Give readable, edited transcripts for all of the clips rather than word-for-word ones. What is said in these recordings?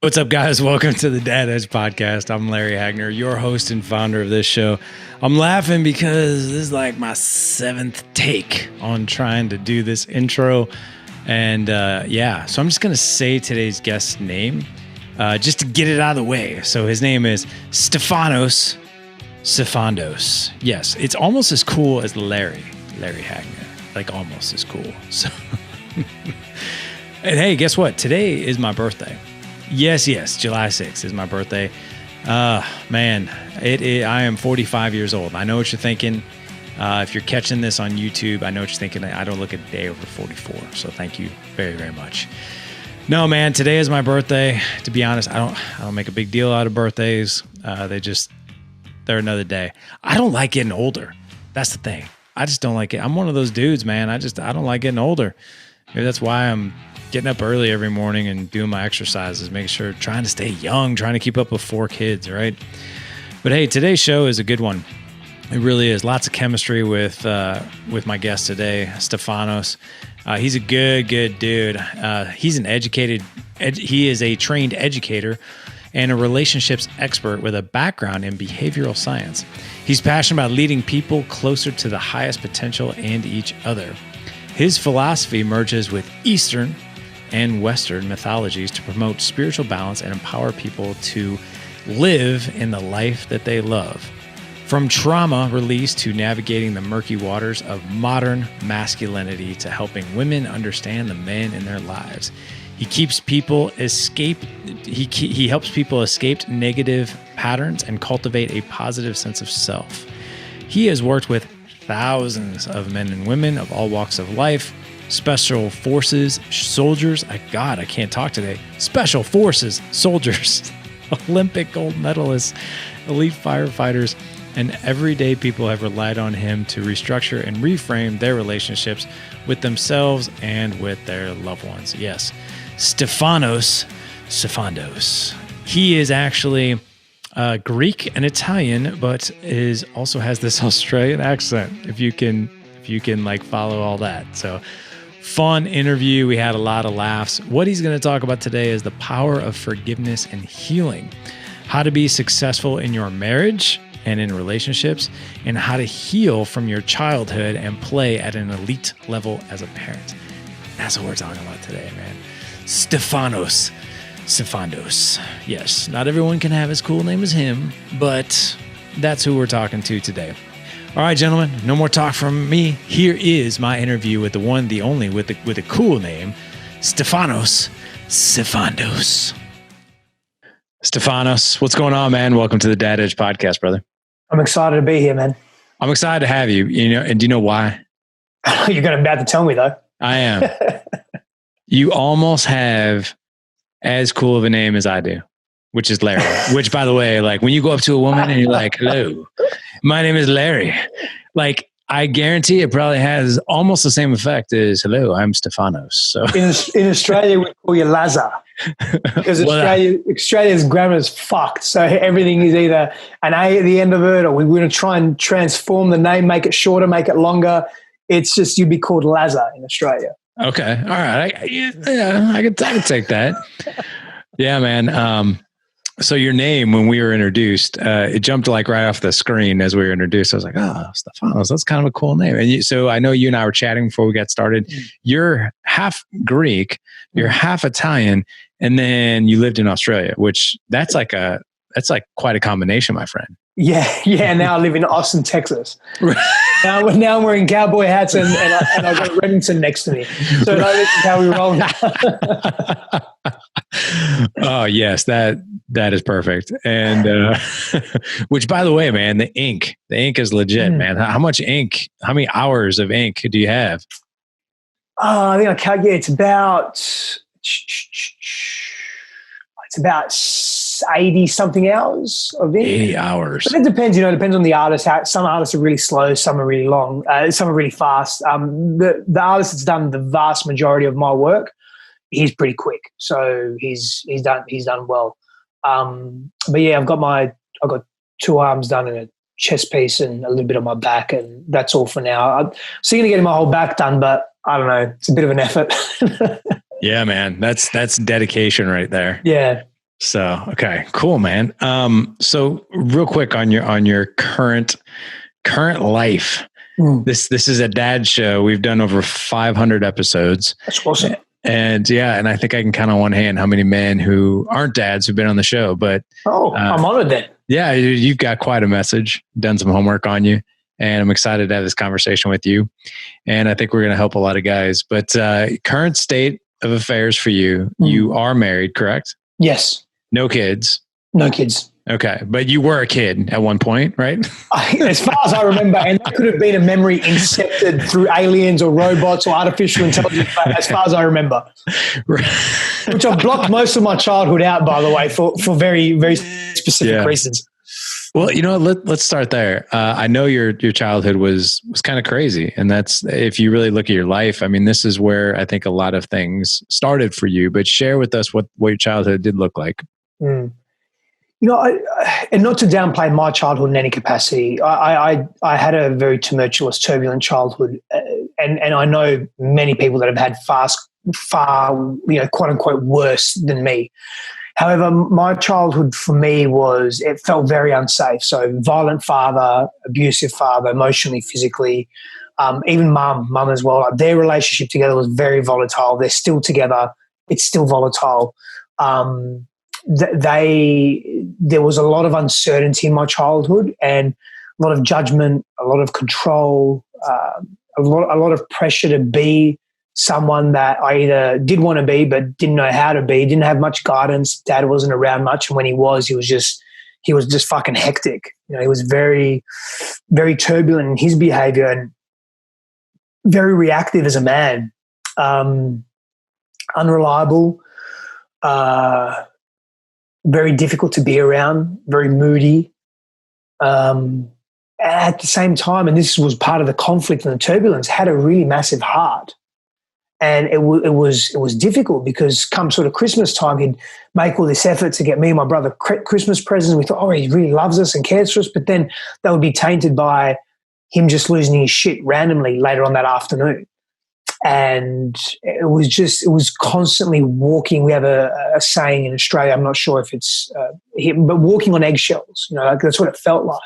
What's up, guys? Welcome to the Dad Edge Podcast. I'm Larry Hagner, your host and founder of this show. I'm laughing because this is like my seventh take on trying to do this intro. And so I'm just going to say today's guest's name just to get it out of the way. So his name is Stefanos Sifandos. Yes, it's almost as cool as Larry Hagner, like almost as cool. So, and hey, guess what? Today is my birthday. Yes, July 6th is my birthday. Man, I am 45 years old. I know what you're thinking. If you're catching this on YouTube, I know what you're thinking. I don't look a day over 44. So thank you very, very much. No, man, today is my birthday. To be honest, I don't make a big deal out of birthdays. They're another day. I don't like getting older. That's the thing. I just don't like it. I'm one of those dudes, man. I don't like getting older. Maybe that's why I'm getting up early every morning and doing my exercises, making sure, trying to stay young, trying to keep up with 4 kids, right? But hey, today's show is a good one. It really is. Lots of chemistry with my guest today, Stefanos. He's a good dude. He's an he is a trained educator and a relationships expert with a background in behavioral science. He's passionate about leading people closer to the highest potential and each other. His philosophy merges with Eastern and Western mythologies to promote spiritual balance and empower people to live in the life that they love. From trauma release to navigating the murky waters of modern masculinity to helping women understand the men in their lives. He helps people escape negative patterns and cultivate a positive sense of self. He has worked with thousands of men and women of all walks of life, special forces, soldiers. I can't talk today. Special forces, soldiers, Olympic gold medalists, elite firefighters, and everyday people have relied on him to restructure and reframe their relationships with themselves and with their loved ones. Yes, Stefanos Sifandos. He is actually Greek and Italian, but also has this Australian accent. If you can like follow all that. So fun interview. We had a lot of laughs. What he's going to talk about today is the power of forgiveness and healing, how to be successful in your marriage and in relationships, and how to heal from your childhood and play at an elite level as a parent. That's what we're talking about today, man. Stefanos Sifandos. Yes, not everyone can have as cool a name as him, but that's who we're talking to today. All right, gentlemen, no more talk from me. Here is my interview with the one, the only, with a cool name, Stefanos Sifandos. Stefanos, what's going on, man? Welcome to the Dad Edge Podcast, brother. I'm excited to be here, man. I'm excited to have you. And do you know why? You're about to tell me, though. I am. You almost have as cool of a name as I do, which is Larry. Which, by the way, like when you go up to a woman and you're like, "Hello, my name is Larry," like I guarantee it probably has almost the same effect as "Hello, I'm Stefanos." So in Australia, we call you Lazar because Australia's grammar is fucked. So everything is either an A at the end of it, or we're going to try and transform the name, make it shorter, make it longer. It's just you'd be called Lazar in Australia. Okay, all right, I could take that. Yeah, man. So your name, when we were introduced, it jumped like right off the screen as we were introduced. I was like, "Oh, Stefanos, that's kind of a cool name." And so I know you and I were chatting before we got started. Mm-hmm. You're half Greek, you're half Italian, and then you lived in Australia, which that's like quite a combination, my friend. Yeah. Now I live in Austin, Texas. now I'm wearing cowboy hats and I've got Remington next to me. So this is how we roll now. Oh yes, that is perfect. And which, by the way, man, the ink is legit, man. How much ink? How many hours of ink do you have? I think I calculate it's about 80 something hours of ink. 80 hours. But it depends, it depends on the artist. Some artists are really slow, some are really long, some are really fast. The artist that's done the vast majority of my work, he's pretty quick. So he's done well. But yeah, I've got 2 arms done and a chest piece and a little bit on my back, and that's all for now. I'm still going to get my whole back done, but I don't know. It's a bit of an effort. Yeah, man. That's dedication right there. Yeah. So, okay, cool, man. So real quick on your current life. This is a dad show. We've done over 500 episodes. That's awesome. And and I think I can count on one hand how many men who aren't dads who've been on the show. But I'm honored then. Yeah, you've got quite a message. Done some homework on you, and I'm excited to have this conversation with you. And I think we're going to help a lot of guys. But current state of affairs for you, you are married, correct? Yes. No kids. No kids. Okay, but you were a kid at one point, right? As far as I remember, and that could have been a memory incepted through aliens or robots or artificial intelligence, but as far as I remember. Which I've blocked most of my childhood out, by the way, for very, very specific reasons. Well, let's start there. I know your childhood was kind of crazy, and that's, if you really look at your life, I mean, this is where I think a lot of things started for you. But share with us what your childhood did look like. And not to downplay my childhood in any capacity, I had a very tumultuous, turbulent childhood, and I know many people that have had far, quote unquote, worse than me. However, my childhood for me it felt very unsafe. So violent father, abusive father, emotionally, physically, even mum as well. Like, their relationship together was very volatile. They're still together. It's still volatile. There was a lot of uncertainty in my childhood, and a lot of judgment, a lot of control, a lot of pressure to be someone that I either did want to be but didn't know how to be, didn't have much guidance. Dad wasn't around much, and when he was just fucking hectic. He was very, very turbulent in his behavior and very reactive as a man, unreliable, very difficult to be around, very moody. At the same time, and this was part of the conflict and the turbulence, had a really massive heart. And it was difficult because come sort of Christmas time, he'd make all this effort to get me and my brother Christmas presents. We thought, oh, he really loves us and cares for us. But then that would be tainted by him just losing his shit randomly later on that afternoon. And it was constantly walking. We have a saying in Australia, I'm not sure if it's him, but walking on eggshells, like that's what it felt like,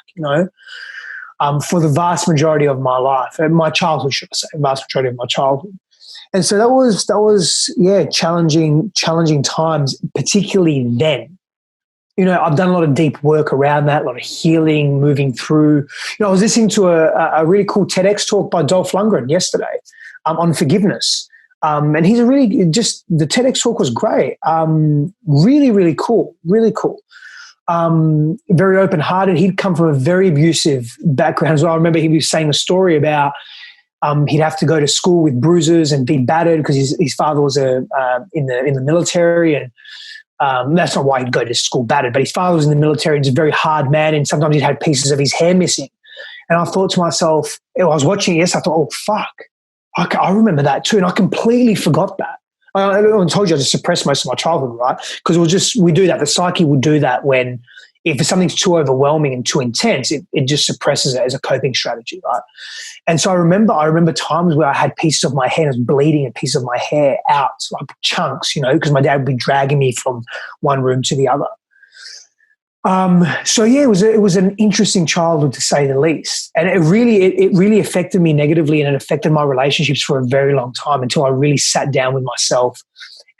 for the vast majority of my life, my childhood, should I say, vast majority of my childhood. And so that was challenging times, particularly then. I've done a lot of deep work around that, a lot of healing, moving through. I was listening to a really cool TEDx talk by Dolph Lundgren yesterday on forgiveness. And he's the TEDx talk was great. Really, really cool, really cool. Very open-hearted. He'd come from a very abusive background as well. I remember he was saying a story about he'd have to go to school with bruises and be battered because his father was in the military, and that's not why he'd go to school battered, but his father was in the military and he's a very hard man, and sometimes he'd had pieces of his hair missing. And I thought to myself, I was watching this, I thought, oh, fuck, I remember that too, and I completely forgot that. I told you I just suppressed most of my childhood, right? Because we do that. The psyche will do that if something's too overwhelming and too intense, it just suppresses it as a coping strategy, right? And so I remember times where I had pieces of my hair, and I was bleeding and pieces of my hair out, like chunks, because my dad would be dragging me from one room to the other. It was an interesting childhood to say the least, and it really affected me negatively, and it affected my relationships for a very long time until I really sat down with myself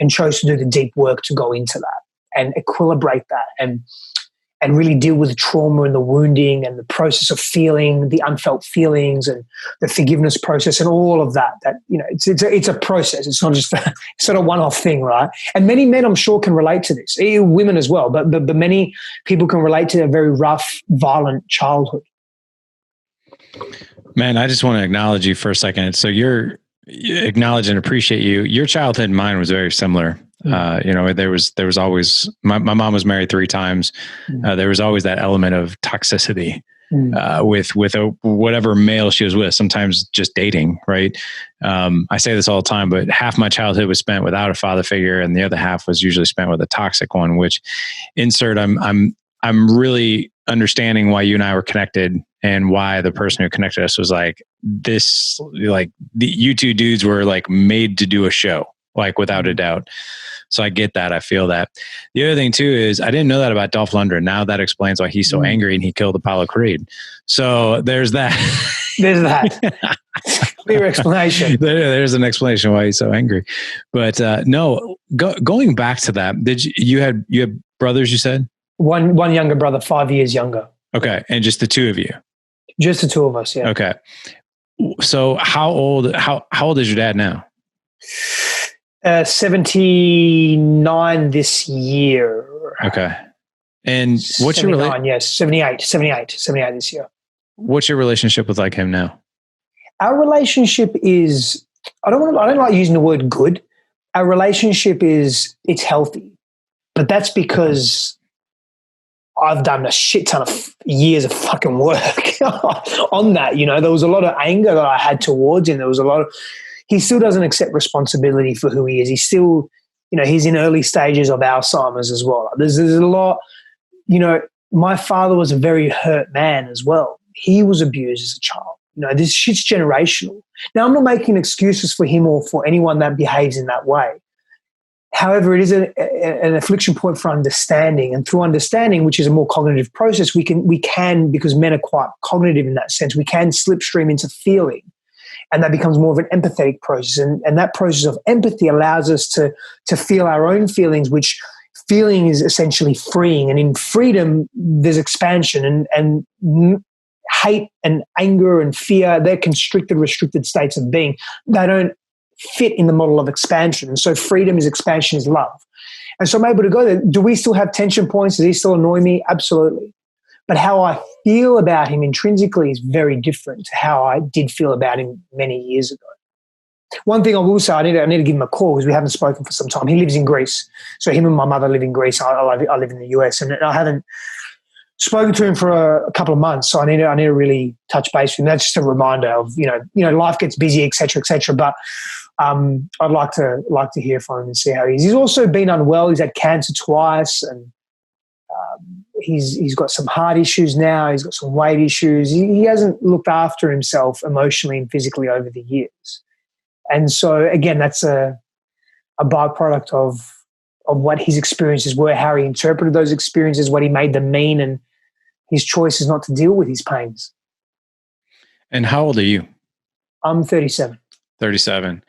and chose to do the deep work to go into that and equilibrate that and really deal with the trauma and the wounding and the process of feeling the unfelt feelings and the forgiveness process and all of that. That it's a process. It's not just it's not a one-off thing, right? And many men, I'm sure, can relate to this. Women as well, but many people can relate to a very rough, violent childhood. Man, I just want to acknowledge you for a second. So you acknowledge and appreciate you. Your childhood and mine was very similar. There was always, my mom was married 3 times. There was always that element of toxicity with whatever male she was with, sometimes just dating. Right. I say this all the time, but half my childhood was spent without a father figure, and the other half was usually spent with a toxic one, which I'm really understanding why you and I were connected, and why the person who connected us was like this, like you two dudes were like made to do a show, like without a doubt. So I get that. I feel that. The other thing too is I didn't know that about Dolph Lundgren. Now that explains why he's so angry and he killed Apollo Creed. So there's that. There's that. Clear explanation. There's an explanation why he's so angry. But no, going back to that, you had brothers, you said? One younger brother, 5 years younger. Okay. And just the two of you? Just the two of us, yeah. Okay. So how old is your dad now? 79 this year. Okay. And what's your relationship? Yes, 78 this year. What's your relationship with like him now? Our relationship is, I don't like using the word good. Our relationship is, it's healthy, but that's because I've done a shit ton of years of fucking work on that. You know, there was a lot of anger that I had towards him. There was a lot of, he still doesn't accept responsibility for who he is. He's still, you know, he's in early stages of Alzheimer's as well. There's a lot, you know, my father was a very hurt man as well. He was abused as a child. You know, this shit's generational. Now, I'm not making excuses for him or for anyone that behaves in that way. However, it is an affliction point for understanding, and through understanding, which is a more cognitive process, we can, because men are quite cognitive in that sense, we can slipstream into feeling, and that becomes more of an empathetic process. And that process of empathy allows us to feel our own feelings, which feeling is essentially freeing. And in freedom, there's expansion, and hate and anger and fear, they're constricted, restricted states of being. They don't fit in the model of expansion. And so freedom is expansion, is love. And so I'm able to go there. Do we still have tension points? Does he still annoy me? Absolutely. But how I feel about him intrinsically is very different to how I did feel about him many years ago. One thing I will say, I need to give him a call because we haven't spoken for some time. He lives in Greece. So him and my mother live in Greece. I live in the US, and I haven't spoken to him for a couple of months. So I need to really touch base with him. That's just a reminder of, you know, life gets busy, et cetera, et cetera. But I'd like to hear from him and see how he is. He's also been unwell. He's had cancer twice, and he's got some heart issues now. He's got some weight issues. He hasn't looked after himself emotionally and physically over the years. And so, again, that's a byproduct of what his experiences were, how he interpreted those experiences, what he made them mean, and his choices not to deal with his pains. And how old are you? I'm 37. 37.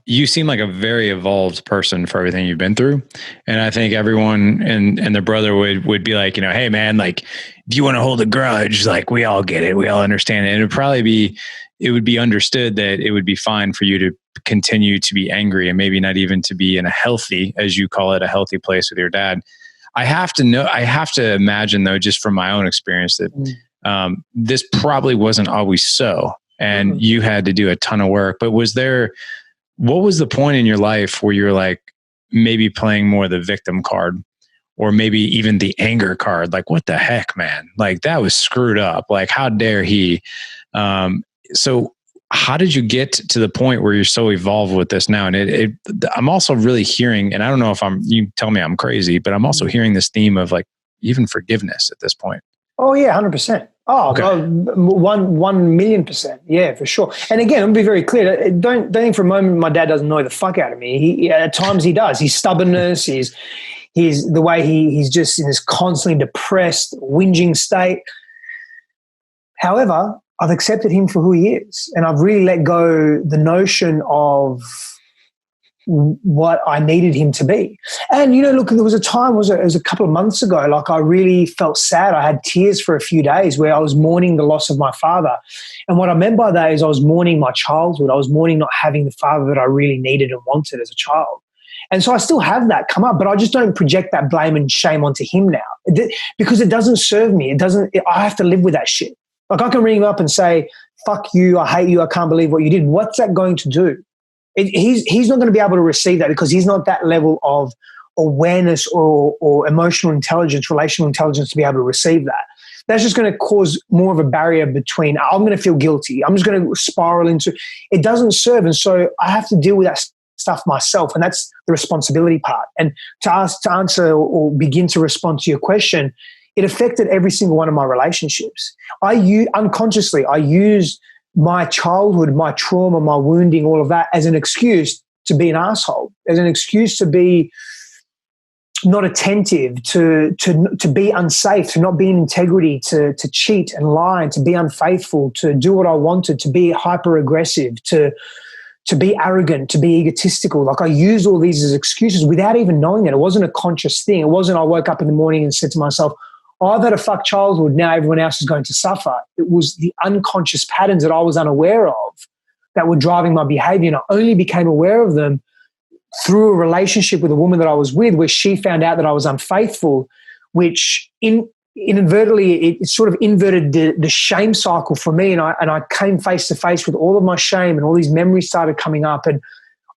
You seem like a very evolved person for everything you've been through. And I think everyone and their brother would be like, you know, hey man, like if you want to hold a grudge, like we all get it. We all understand it. And it would be understood that it would be fine for you to continue to be angry and maybe not even to be in a healthy, as you call it, a healthy place with your dad. I have to imagine though, just from my own experience that this probably wasn't always so. And you had to do a ton of work, but what was the point in your life where you're like maybe playing more the victim card or maybe even the anger card? Like, what the heck, man? Like that was screwed up. Like, how dare he? So how did you get to the point where you're so evolved with this now? And I'm also really hearing, and I don't know if you tell me I'm crazy, but I'm also hearing this theme of like even forgiveness at this point. Oh yeah, 100%. Oh, okay. 1,000,000%. Yeah, for sure. And again, I'll be very clear. Don't think for a moment my dad doesn't annoy the fuck out of me. At times he does. His stubbornness, he's the way he's just in this constantly depressed, whinging state. However, I've accepted him for who he is, and I've really let go the notion of what I needed him to be. And, you know, look, there was a time, it was a couple of months ago, like I really felt sad. I had tears for a few days where I was mourning the loss of my father. And what I meant by that is I was mourning my childhood. I was mourning not having the father that I really needed and wanted as a child. And so I still have that come up, but I just don't project that blame and shame onto him now because it doesn't serve me. I have to live with that shit. Like I can ring him up and say, fuck you, I hate you, I can't believe what you did. What's that going to do? He's not going to be able to receive that because he's not that level of awareness or emotional intelligence, relational intelligence to be able to receive that. That's just going to cause more of a barrier between, I'm going to feel guilty. I'm just going to spiral into, it doesn't serve. And so I have to deal with that stuff myself. And that's the responsibility part. And to answer or begin to respond to your question, it affected every single one of my relationships. Unconsciously, I used my childhood, my trauma, my wounding, all of that as an excuse to be an asshole. as an excuse to be not attentive, to be unsafe, to not be in integrity, to cheat and lie, and to be unfaithful, to do what I wanted, to be hyper aggressive, to be arrogant, to be egotistical. Like, I used all these as excuses without even knowing it. It wasn't a conscious thing. It wasn't I woke up in the morning and said to myself, oh, I've had a fuck childhood, now everyone else is going to suffer. It was the unconscious patterns that I was unaware of that were driving my behavior. And I only became aware of them through a relationship with a woman that I was with, where she found out that I was unfaithful, which inadvertently it sort of inverted the shame cycle for me. And I came face to face with all of my shame, and all these memories started coming up. And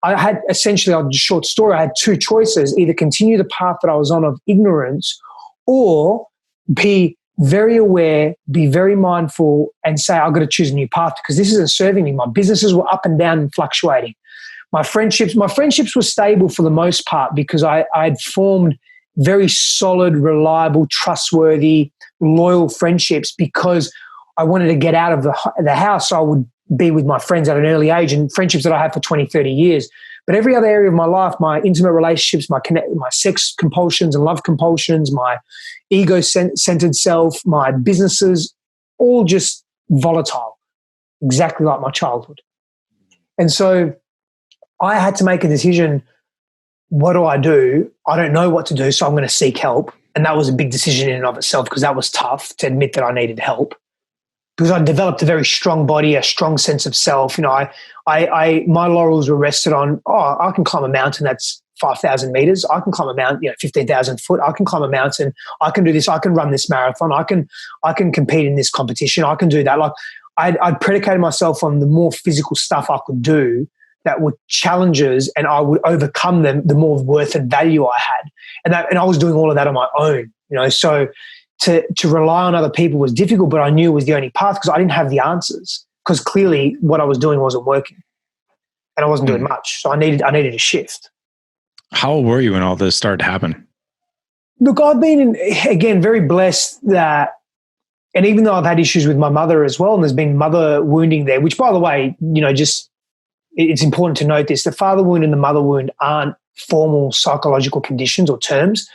I had essentially, a short story, I had two choices: either continue the path that I was on of ignorance, or be very aware, be very mindful, and say, I've got to choose a new path because this isn't serving me. My businesses were up and down and fluctuating. My friendships were stable for the most part because I had formed very solid, reliable, trustworthy, loyal friendships because I wanted to get out of the house. So I would be with my friends at an early age, and friendships that I had for 20, 30 years. But every other area of my life, my intimate relationships, my sex compulsions and love compulsions, my ego-centered self, my businesses, all just volatile, exactly like my childhood. And so I had to make a decision. What do? I don't know what to do, so I'm going to seek help. And that was a big decision in and of itself, because that was tough to admit that I needed help, because I developed a very strong body, a strong sense of self. You know, my laurels were rested on, I can climb a mountain that's 5,000 meters. I can climb a mountain, 15,000 foot. I can climb a mountain. I can do this. I can run this marathon. I can compete in this competition. I can do that. Like, I'd predicated myself on the more physical stuff I could do that were challenges, and I would overcome them, the more worth and value I had. And I was doing all of that on my own, so to rely on other people was difficult, but I knew it was the only path because I didn't have the answers, because clearly what I was doing wasn't working and I wasn't doing much. So I needed a shift. How old were you when all this started to happen? Look, I've been, again, very blessed that, and even though I've had issues with my mother as well, and there's been mother wounding there, which, by the way, it's important to note this: the father wound and the mother wound aren't formal psychological conditions or terms.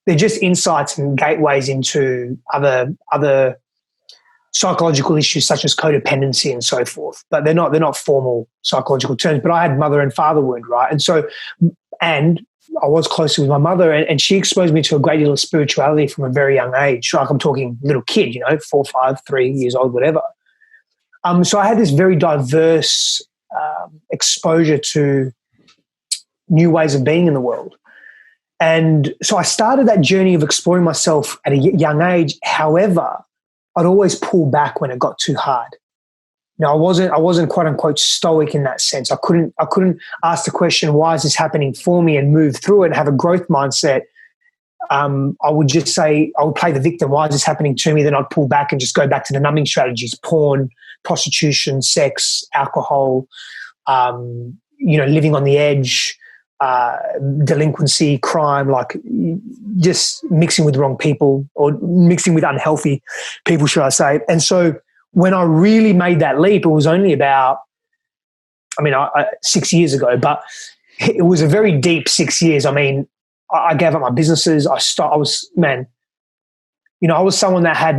They're just insights and gateways into other psychological issues such as codependency and so forth. But they're not formal psychological terms. But I had mother and father wound, right? And I was closer with my mother, and she exposed me to a great deal of spirituality from a very young age. Like, I'm talking little kid, 4, 5, 3 years old, whatever. So I had this very diverse exposure to new ways of being in the world. And so I started that journey of exploring myself at a young age. However, I'd always pull back when it got too hard. Now, I wasn't quote unquote stoic in that sense. I couldn't ask the question, why is this happening for me, and move through it and have a growth mindset. I would just say, I would play the victim. Why is this happening to me? Then I'd pull back and just go back to the numbing strategies: porn, prostitution, sex, alcohol, living on the edge, delinquency, crime, like just mixing with the wrong people, or mixing with unhealthy people, should I say. And so when I really made that leap, it was only about, 6 years ago, but it was a very deep 6 years. I gave up my businesses. I was someone that I have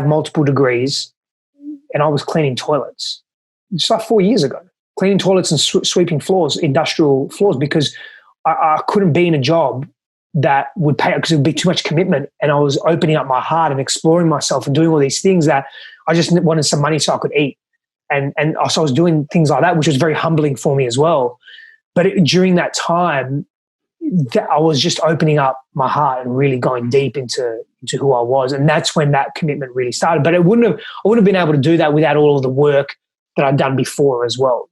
multiple degrees, and I was cleaning toilets. It's like 4 years ago, cleaning toilets and sweeping floors, industrial floors, because I couldn't be in a job that would pay, because it would be too much commitment. And I was opening up my heart and exploring myself and doing all these things that I just wanted some money so I could eat. And so I was doing things like that, which was very humbling for me as well. But during that time, I was just opening up my heart and really going deep into who I was. And that's when that commitment really started. But I wouldn't have been able to do that without all of the work that I'd done before as well.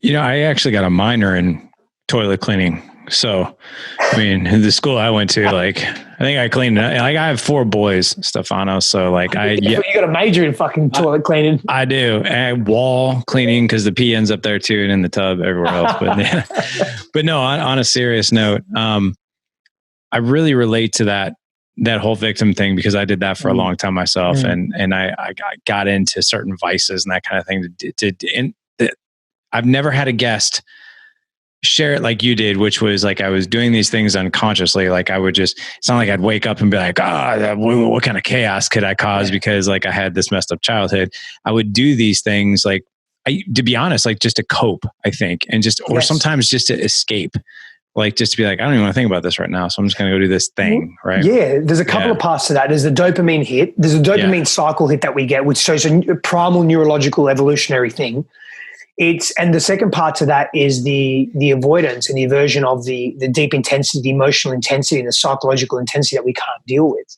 I actually got a minor in toilet cleaning. So, the school I went to, I think I cleaned, I have 4 boys, Stefano. So you got a major in fucking toilet cleaning. I do. And wall cleaning, because the pee ends up there too, and in the tub everywhere else. But no, on a serious note, I really relate to that whole victim thing, because I did that for a long time myself. And I got into certain vices and that kind of thing. And I've never had a guest share it like you did, which was like, I was doing these things unconsciously. Like I would just, it's not like I'd wake up and be like, what kind of chaos could I cause? Because like I had this messed up childhood. I would do these things like, to be honest, like just to cope, I think, and just, or sometimes just to escape. Like just to be like, I don't even want to think about this right now. So I'm just going to go do this thing. Right. Yeah. There's a couple of parts to that. There's the dopamine hit. There's a dopamine cycle hit that we get, which shows a primal neurological evolutionary thing. And the second part to that is the avoidance and the aversion of the deep intensity, the emotional intensity and the psychological intensity that we can't deal with.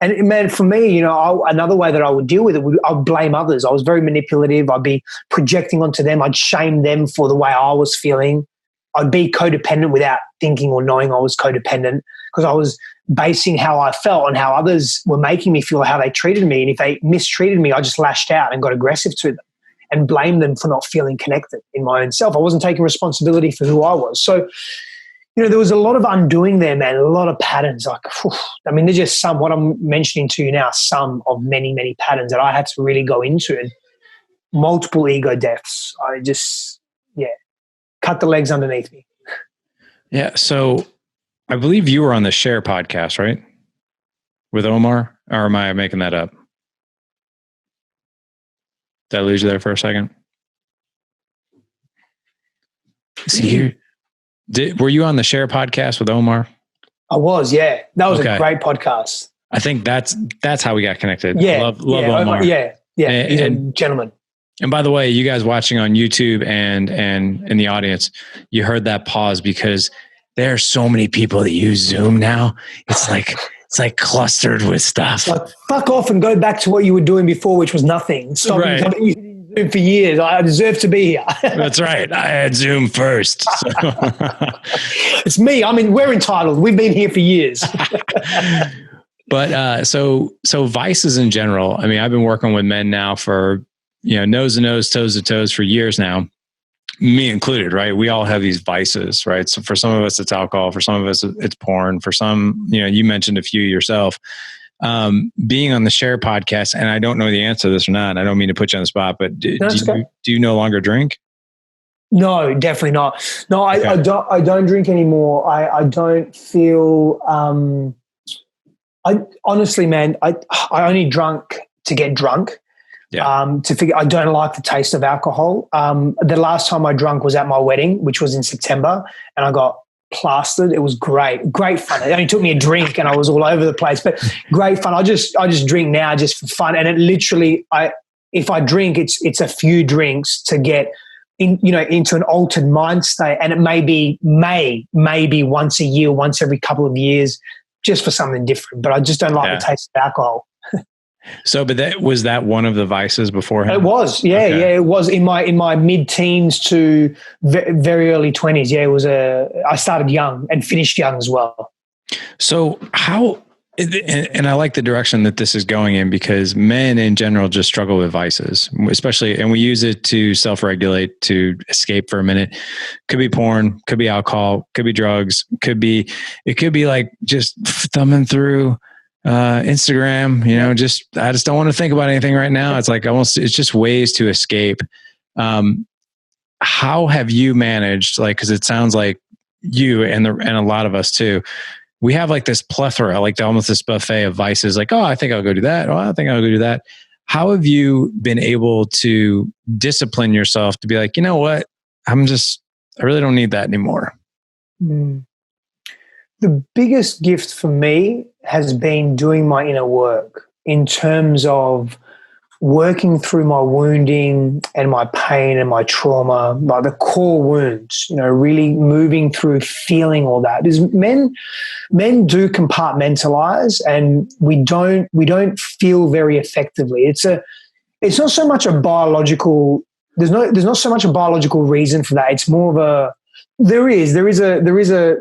And man, for me, another way that I would deal with it, I would blame others. I was very manipulative. I'd be projecting onto them. I'd shame them for the way I was feeling. I'd be codependent without thinking or knowing I was codependent, because I was basing how I felt on how others were making me feel, how they treated me. And if they mistreated me, I just lashed out and got aggressive to them and blamed them for not feeling connected in my own self. I wasn't taking responsibility for who I was. So, there was a lot of undoing there, man, a lot of patterns. Like, they're just some, what I'm mentioning to you now, some of many, many patterns that I had to really go into, and multiple ego deaths. I just, cut the legs underneath me. Yeah. So I believe you were on the Share podcast, right? With Omar, or am I making that up? Did I lose you there for a second? See, were you on the Share podcast with Omar? I was, yeah. That was a great podcast. I think that's how we got connected. Yeah. Love Omar. Yeah. He's a gentleman. And by the way, you guys watching on YouTube and in the audience, you heard that pause because there are so many people that use Zoom now. It's like clustered with stuff. Like, fuck off and go back to what you were doing before, which was nothing. Stop using Zoom for years. I deserve to be here. That's right. I had Zoom first. So. It's me. We're entitled. We've been here for years. But so vices in general. I've been working with men now for nose to nose, toes to toes for years now, me included, right? We all have these vices, right? So for some of us, it's alcohol. For some of us, it's porn. For some, you mentioned a few yourself. Being on the Share podcast, and I don't know the answer to this or not, and I don't mean to put you on the spot, but do you no longer drink? No, definitely not. No, I don't drink anymore. I don't feel, I honestly, man, I only drunk to get drunk. Yeah. To figure, I don't like the taste of alcohol. The last time I drank was at my wedding, which was in September, and I got plastered. It was great fun. It only took me a drink, and I was all over the place. But great fun. I just drink now just for fun, and it literally, if I drink, it's a few drinks to get into an altered mind state, and it maybe once a year, once every couple of years, just for something different. But I just don't like the taste of alcohol. So, but was that one of the vices beforehand? It was, it was in my mid-teens to very early 20s. Yeah, it was I started young and finished young as well. So how, and I like the direction that this is going in, because men in general just struggle with vices, especially, and we use it to self-regulate, to escape for a minute. Could be porn, could be alcohol, could be drugs, it could be like just thumbing through Instagram, I just don't want to think about anything right now. It's like it's just ways to escape. How have you managed, cause it sounds like you and a lot of us too, we have like this plethora, like almost this buffet of vices, like, oh, I think I'll go do that. Oh, I think I'll go do that. How have you been able to discipline yourself to be like, you know what? I really don't need that anymore. The biggest gift for me has been doing my inner work in terms of working through my wounding and my pain and my trauma, like the core wounds, really moving through feeling all that. Because men do compartmentalize, and we don't feel very effectively. It's not so much a biological, there's not so much a biological reason for that. It's more of a, there is a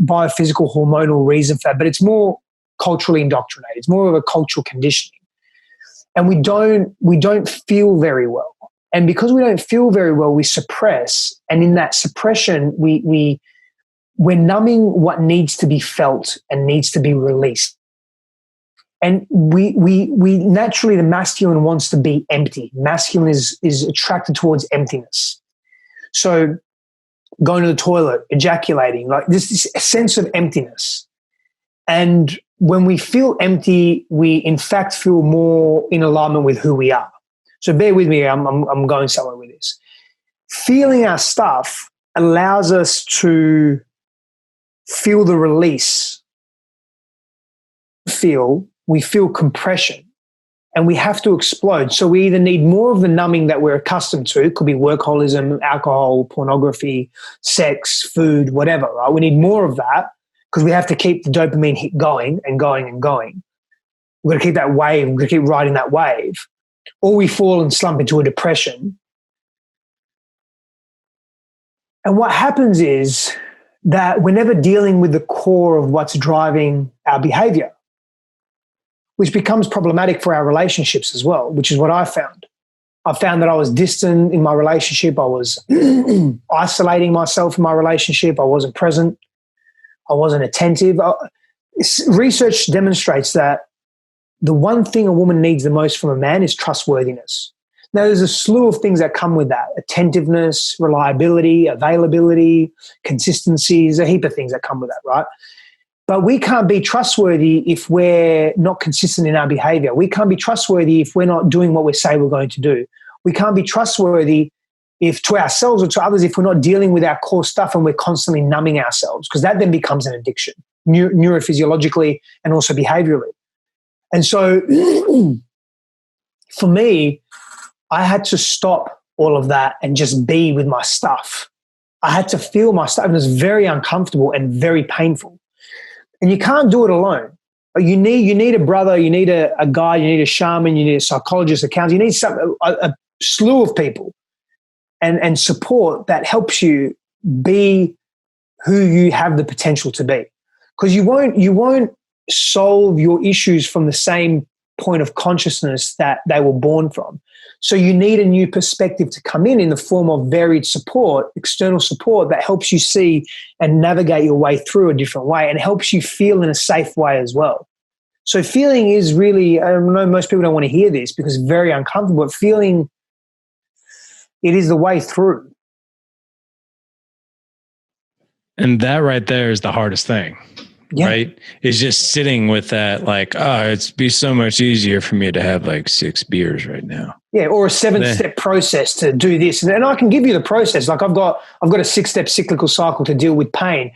biophysical hormonal reason for that, but it's more culturally indoctrinated. It's more of a cultural conditioning, and we don't feel very well. And because we don't feel very well, we suppress, and in that suppression, we're numbing what needs to be felt and needs to be released. And we naturally, the masculine wants to be empty. Masculine is attracted towards emptiness. So going to the toilet, ejaculating, like this sense of emptiness. And when we feel empty, we in fact feel more in alignment with who we are. So bear with me, I'm going somewhere with this. Feeling our stuff allows us to feel the release. We feel compression, and we have to explode. So we either need more of the numbing that we're accustomed to. It could be workaholism, alcohol, pornography, sex, food, whatever, right? We need more of that because we have to keep the dopamine hit going and going and going. We've got to keep that wave. We've got to keep riding that wave. Or we fall and slump into a depression. And what happens is that we're never dealing with the core of what's driving our behavior, which becomes problematic for our relationships as well, which is what I found. I found that I was distant in my relationship. I was isolating myself in my relationship. I wasn't present. I wasn't attentive. Research demonstrates that the one thing a woman needs the most from a man is trustworthiness. Now, there's a slew of things that come with that: attentiveness, reliability, availability, consistency. There's a heap of things that come with that, right? But we can't be trustworthy if we're not consistent in our behavior. We can't be trustworthy if we're not doing what we say we're going to do. We can't be trustworthy if to ourselves or to others if we're not dealing with our core stuff and we're constantly numbing ourselves, because that then becomes an addiction, neurophysiologically and also behaviorally. And so for me, I had to stop all of that and just be with my stuff. I had to feel my stuff. It was very uncomfortable and very painful. And you can't do it alone. You need a brother, you need a guy, you need a shaman, you need a psychologist, a counselor, you need a slew of people and support that helps you be who you have the potential to be. Because you won't solve your issues from the same point of consciousness that they were born from. So you need a new perspective to come in the form of varied support, external support that helps you see and navigate your way through a different way and helps you feel in a safe way as well. So feeling is really, I know most people don't want to hear this because it's very uncomfortable, but feeling, it is the way through. And that right there is the hardest thing. Yeah. Right? Is just sitting with that, like, oh, it'd be so much easier for me to have like 6 beers right now. Yeah, or a 7-step process to do this. And I can give you the process. Like I've got a 6-step cyclical cycle to deal with pain.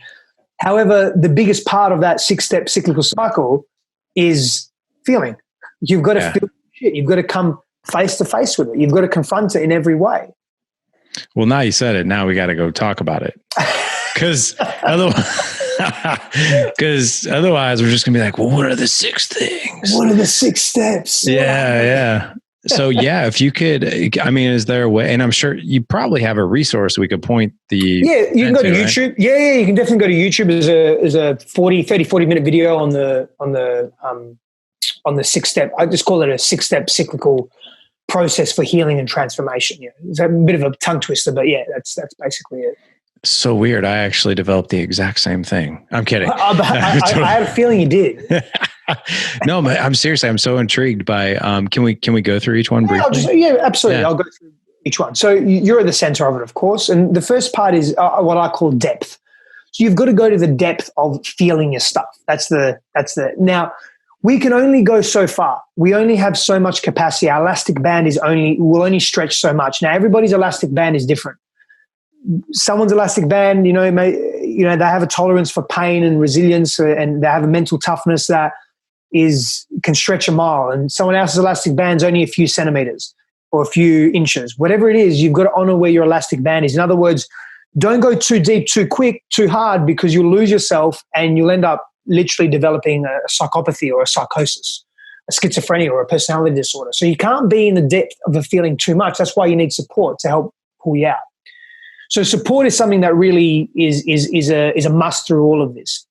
However, the biggest part of that 6-step cyclical cycle is feeling. You've got to feel shit. You've got to come face to face with it. You've got to confront it in every way. Well, now you said it. Now we got to go talk about it. Because otherwise we're just gonna be like, well, what are the 6 things? What are the 6 steps? Yeah. So if you could, I mean, is there a way? And I'm sure you probably have a resource we could point the. Yeah, you can go to YouTube. Right? Yeah, you can definitely go to YouTube. There's a 40 minute video on the 6-step. I just call it a 6-step cyclical process for healing and transformation. Yeah, it's a bit of a tongue twister, but yeah, that's basically it. So weird. I actually developed the exact same thing. I'm kidding. I had a feeling you did. No, I'm seriously, I'm so intrigued by, can we go through each one briefly? Absolutely. Yeah. I'll go through each one. So you're at the center of it, of course. And the first part is what I call depth. So you've got to go to the depth of feeling your stuff. Now we can only go so far. We only have so much capacity. Our elastic band will only stretch so much. Now everybody's elastic band is different. Someone's elastic band, they have a tolerance for pain and resilience, and they have a mental toughness that can stretch a mile. And someone else's elastic band's only a few centimeters or a few inches. Whatever it is, you've got to honor where your elastic band is. In other words, don't go too deep, too quick, too hard, because you'll lose yourself and you'll end up literally developing a psychopathy or a psychosis, a schizophrenia or a personality disorder. So you can't be in the depth of a feeling too much. That's why you need support to help pull you out. So support is something that really is a must through all of this.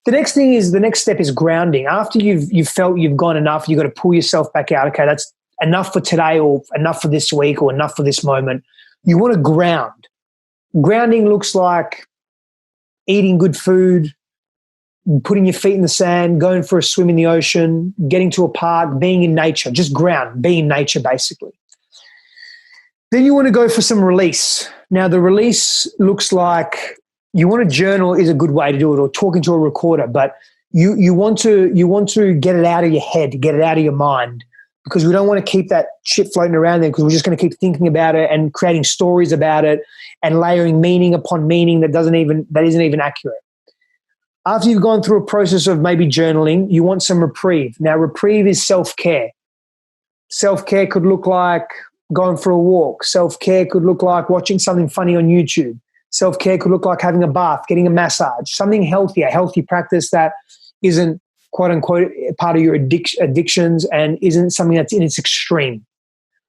The next step is grounding. After you've felt you've gone enough, you've got to pull yourself back out. Okay, that's enough for today, or enough for this week, or enough for this moment. You want to ground. Grounding looks like eating good food, putting your feet in the sand, going for a swim in the ocean, getting to a park, being in nature. Just ground, be in nature basically. Then you want to go for some release. Now, the release looks like you want to journal is a good way to do it, or talking to a recorder, but you want to get it out of your head, get it out of your mind, because we don't want to keep that shit floating around there, because we're just going to keep thinking about it and creating stories about it and layering meaning upon meaning that isn't even accurate. After you've gone through a process of maybe journaling, you want some reprieve. Now, reprieve is self-care. Self-care could look like going for a walk. Self-care could look like watching something funny on YouTube. Self-care could look like having a bath, getting a massage, something healthy, a healthy practice that isn't quote unquote part of your addictions and isn't something that's in its extreme.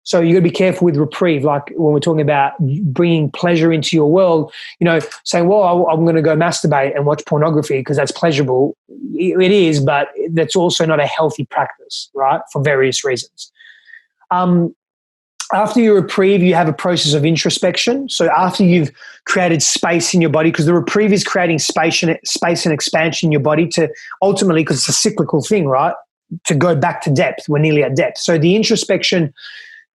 So you got to be careful with reprieve. Like when we're talking about bringing pleasure into your world, saying, well, I'm going to go masturbate and watch pornography because that's pleasurable. It is, but that's also not a healthy practice, right? For various reasons. After you reprieve, you have a process of introspection. So after you've created space in your body, because the reprieve is creating space and expansion in your body to ultimately, because it's a cyclical thing, right? To go back to depth. We're nearly at depth. So the introspection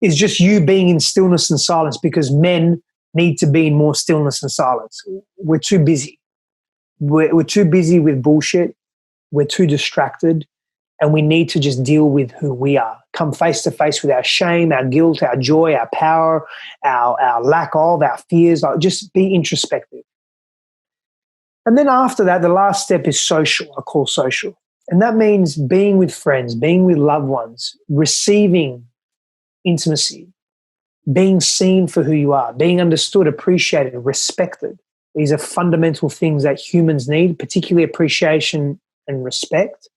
is just you being in stillness and silence, because men need to be in more stillness and silence. We're too busy. We're too busy with bullshit. We're too distracted. And we need to just deal with who we are. Come face to face with our shame, our guilt, our joy, our power, our lack of, our fears. Like, just be introspective. And then after that, the last step is social. I call social. And that means being with friends, being with loved ones, receiving intimacy, being seen for who you are, being understood, appreciated, respected. These are fundamental things that humans need, particularly appreciation and respect.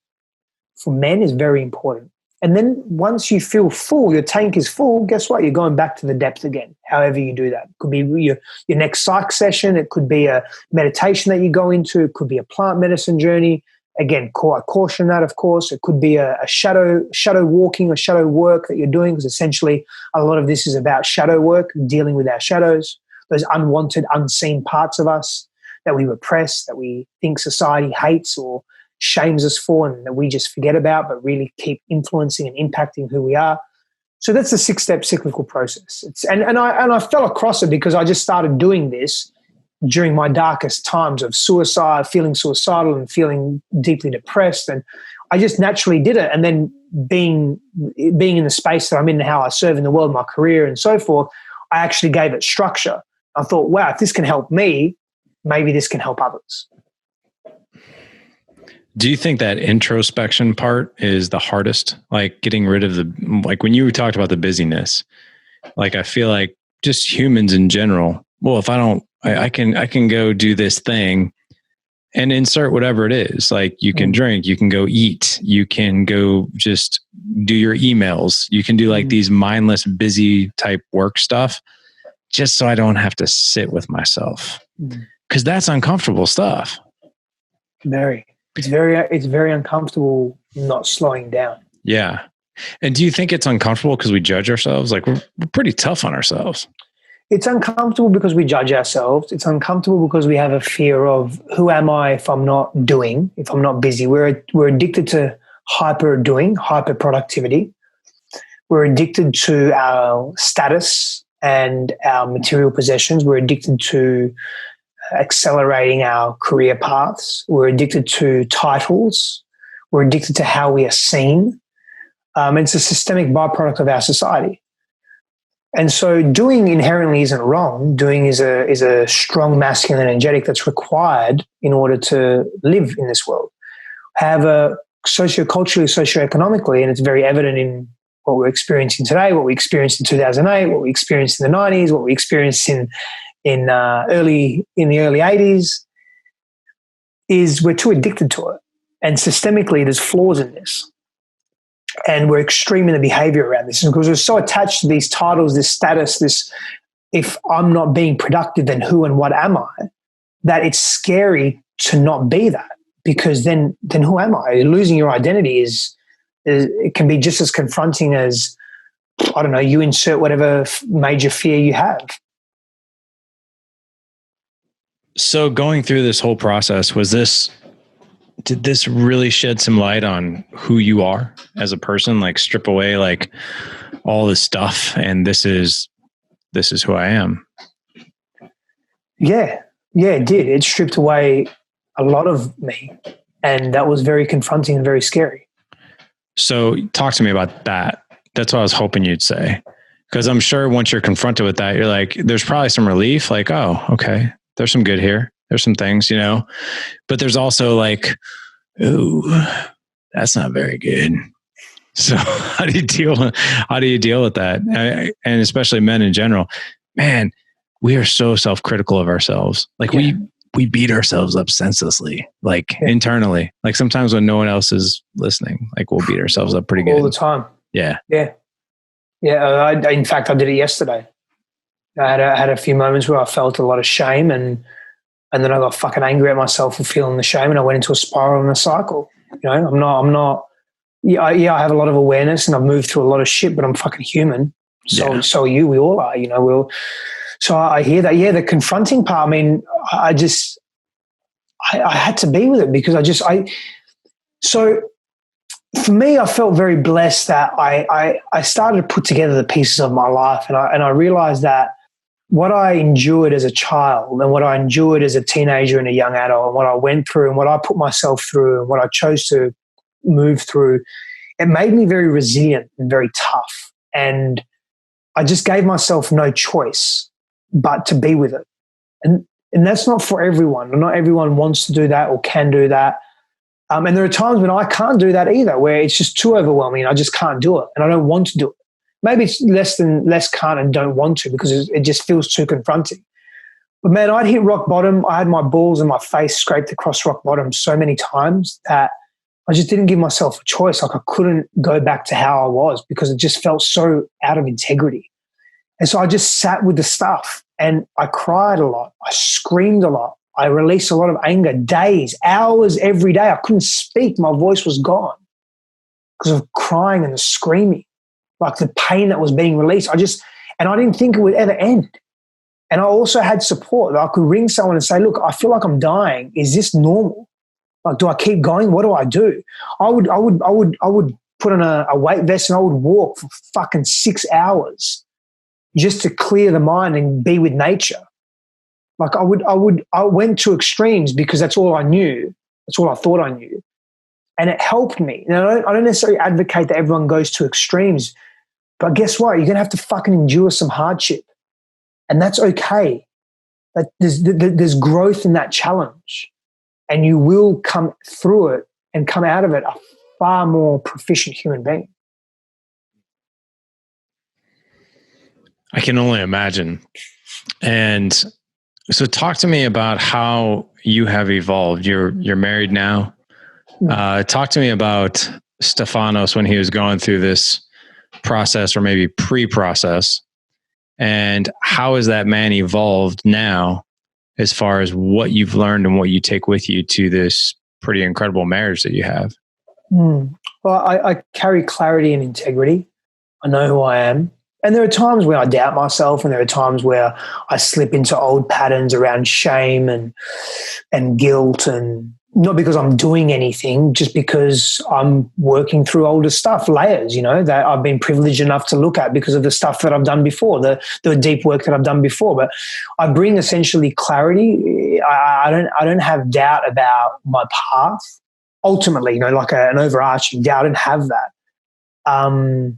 For men is very important. And then once you feel full, your tank is full, guess what? You're going back to the depth again, however you do that. It could be your next psych session. It could be a meditation that you go into. It could be a plant medicine journey. Again, I caution that, of course. It could be a shadow walking or shadow work that you're doing, because essentially a lot of this is about shadow work, dealing with our shadows, those unwanted, unseen parts of us that we repress, that we think society hates or shames us for, and that we just forget about, but really keep influencing and impacting who we are. So that's the 6-step cyclical process. And I fell across it because I just started doing this during my darkest times of suicide, feeling suicidal and feeling deeply depressed. And I just naturally did it. And then being in the space that I'm in, how I serve in the world, my career and so forth, I actually gave it structure. I thought, wow, if this can help me, maybe this can help others. Do you think that introspection part is the hardest? Like getting rid of like when you talked about the busyness, like I feel like just humans in general, well, if I can go do this thing and insert whatever it is. Like you can drink, you can go eat, you can go just do your emails. You can do like these mindless, busy type work stuff just so I don't have to sit with myself. Because that's uncomfortable stuff. It's very uncomfortable not slowing down. Yeah. And do you think it's uncomfortable because we judge ourselves? Like we're pretty tough on ourselves. It's uncomfortable because we judge ourselves. It's uncomfortable because we have a fear of who am I if I'm not doing, if I'm not busy. We're addicted to hyper productivity. We're addicted to our status and our material possessions. We're addicted to accelerating our career paths. We're addicted to titles. We're addicted to how we are seen. It's a systemic byproduct of our society. And so doing inherently isn't wrong. Doing is a strong masculine energetic that's required in order to live in this world. However, socioculturally, socioeconomically, and it's very evident in what we're experiencing today, what we experienced in 2008, what we experienced in the 90s, what we experienced in the early 80s, is we're too addicted to it. And systemically, there's flaws in this. And we're extreme in the behavior around this because we're so attached to these titles, this status, this, if I'm not being productive, then who and what am I? That it's scary to not be that, because then who am I? Losing your identity is it can be just as confronting as, I don't know, you insert whatever major fear you have. So going through this whole process, did this really shed some light on who you are as a person? Like strip away like all this stuff and this is who I am? Yeah, it did. It stripped away a lot of me, and that was very confronting and very scary. So talk to me about that. That's what I was hoping you'd say. Because I'm sure once you're confronted with that, you're like, there's probably some relief, like, oh, okay, there's some good here. There's some things, but there's also like, ooh, that's not very good. So how do you deal with that? And especially men in general, man, we are so self-critical of ourselves. Like we beat ourselves up senselessly, like internally. Like sometimes when no one else is listening, like we'll beat ourselves up pretty good all the time. Yeah. In fact, I did it yesterday. I had a few moments where I felt a lot of shame, and then I got fucking angry at myself for feeling the shame, and I went into a spiral and a cycle. I'm not. Yeah, I have a lot of awareness, and I've moved through a lot of shit, but I'm fucking human. So are you. We all are. So I hear that. Yeah, the confronting part. I mean, I had to be with it because So for me, I felt very blessed that I started to put together the pieces of my life, and I realized that what I endured as a child and what I endured as a teenager and a young adult, and what I went through and what I put myself through and what I chose to move through, it made me very resilient and very tough. And I just gave myself no choice but to be with it. And that's not for everyone. Not everyone wants to do that or can do that. And there are times when I can't do that either, where it's just too overwhelming. I just can't do it, and I don't want to do it. Maybe it's less can't and don't want to because it just feels too confronting. But man, I'd hit rock bottom. I had my balls and my face scraped across rock bottom so many times that I just didn't give myself a choice. Like I couldn't go back to how I was because it just felt so out of integrity. And so I just sat with the stuff, and I cried a lot. I screamed a lot. I released a lot of anger, days, hours, every day. I couldn't speak. My voice was gone because of crying and the screaming, like the pain that was being released. And I didn't think it would ever end. And I also had support. I could ring someone and say, look, I feel like I'm dying. Is this normal? Like, do I keep going? What do I do? I would put on a weight vest and I would walk for fucking 6 hours just to clear the mind and be with nature. Like I went to extremes because that's all I knew. That's all I thought I knew. And it helped me. Now, I don't necessarily advocate that everyone goes to extremes, but guess what? You're going to have to fucking endure some hardship. And that's okay. That there's growth in that challenge. And you will come through it and come out of it a far more proficient human being. I can only imagine. And so talk to me about how you have evolved. You're married now. Talk to me about Stefanos when he was going through this process, or maybe pre-process, and how has that man evolved now as far as what you've learned and what you take with you to this pretty incredible marriage that you have? Well, I carry clarity and integrity. I know who I am. And there are times where I doubt myself, and there are times where I slip into old patterns around shame and guilt, and not because I'm doing anything, just because I'm working through older stuff, layers, that I've been privileged enough to look at because of the stuff that I've done before, the deep work that I've done before. But I bring essentially clarity. I don't have doubt about my path. Ultimately, like an overarching doubt. I don't have that. I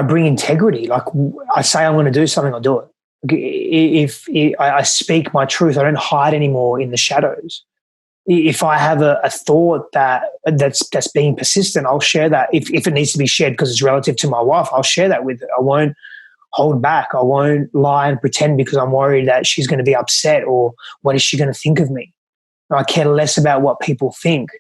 bring integrity. Like I say I'm going to do something, I'll do it. If I speak my truth, I don't hide anymore in the shadows. If I have a thought that's being persistent, I'll share that. If it needs to be shared because it's relative to my wife, I'll share that with her. I won't hold back. I won't lie and pretend because I'm worried that she's going to be upset, or what is she going to think of me? I care less about what people think